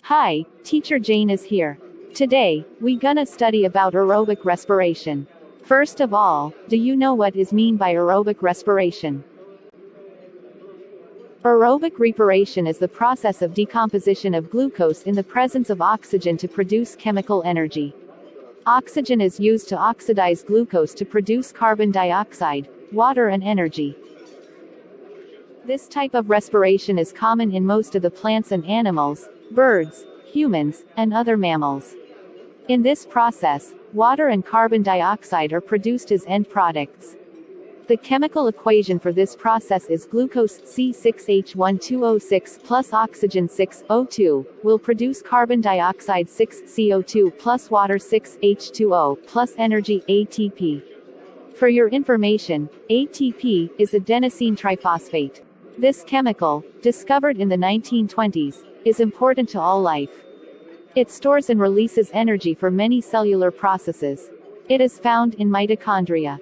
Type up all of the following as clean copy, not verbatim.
Hi, Teacher Jane is here. Today, we gonna study about aerobic respiration. First of all, do you know what is mean by aerobic respiration? Aerobic respiration is the process of decomposition of glucose in the presence of oxygen to produce chemical energy. Oxygen is used to oxidize glucose to produce carbon dioxide, water and energy. This type of respiration is common in most of the plants and animals, birds, humans, and other mammals. In this process, water and carbon dioxide are produced as end products. The chemical equation for this process is glucose C6H12O6 plus oxygen 6O2 will produce carbon dioxide 6CO2 plus water 6H2O plus energy ATP. For your information, ATP is adenosine triphosphate. This chemical, discovered in the 1920s, is important to all life. It stores and releases energy for many cellular processes. It is found in mitochondria.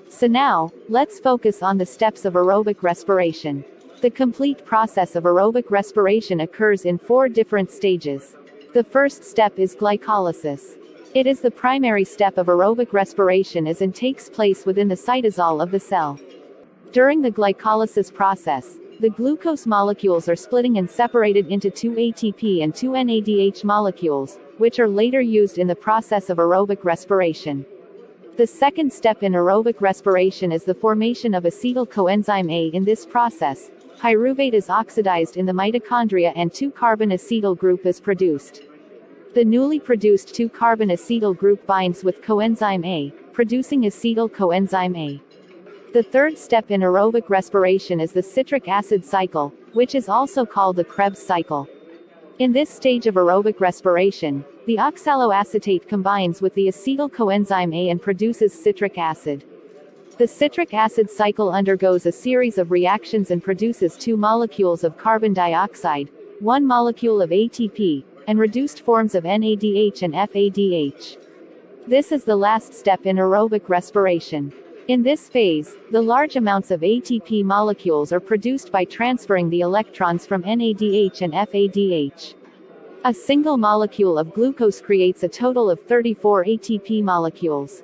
So now, let's focus on the steps of aerobic respiration. The complete process of aerobic respiration occurs in 4 different stages. The first step is glycolysis. It is the primary step of aerobic respiration as it takes place within the cytosol of the cell. During the glycolysis process, the glucose molecules are splitting and separated into 2 ATP and 2 NADH molecules, which are later used in the process of aerobic respiration. The second step in aerobic respiration is the formation of acetyl coenzyme A. In this process, pyruvate is oxidized in the mitochondria and 2-carbon acetyl group is produced. The newly produced 2-carbon acetyl group binds with coenzyme A, producing acetyl coenzyme A. The third step in aerobic respiration is the citric acid cycle, which is also called the Krebs cycle. In this stage of aerobic respiration, the oxaloacetate combines with the acetyl coenzyme A and produces citric acid. The citric acid cycle undergoes a series of reactions and produces 2 molecules of carbon dioxide, 1 molecule of ATP, and reduced forms of NADH and FADH. This is the last step in aerobic respiration. In this phase, the large amounts of ATP molecules are produced by transferring the electrons from NADH and FADH. A single molecule of glucose creates a total of 34 ATP molecules.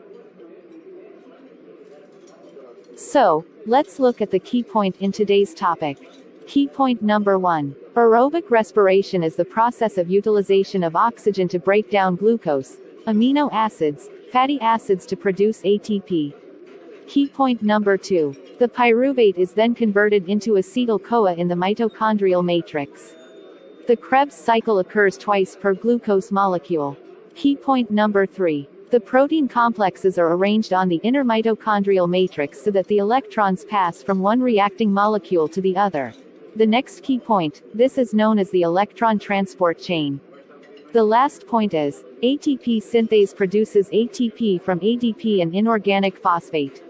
So, let's look at the key point in today's topic. Key point number 1. Aerobic respiration is the process of utilization of oxygen to break down glucose, amino acids, fatty acids to produce ATP. Key point number 2. The pyruvate is then converted into acetyl-CoA in the mitochondrial matrix. The Krebs cycle occurs twice per glucose molecule. Key point number 3. The protein complexes are arranged on the inner mitochondrial matrix so that the electrons pass from one reacting molecule to the other. The next key point, this is known as the electron transport chain. The last point is, ATP synthase produces ATP from ADP and inorganic phosphate.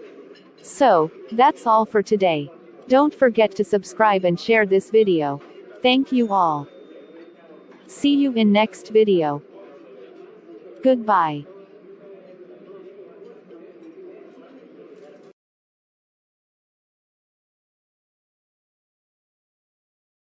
So, that's all for today. Don't forget to subscribe and share this video. Thank you all. See you in next video. Goodbye.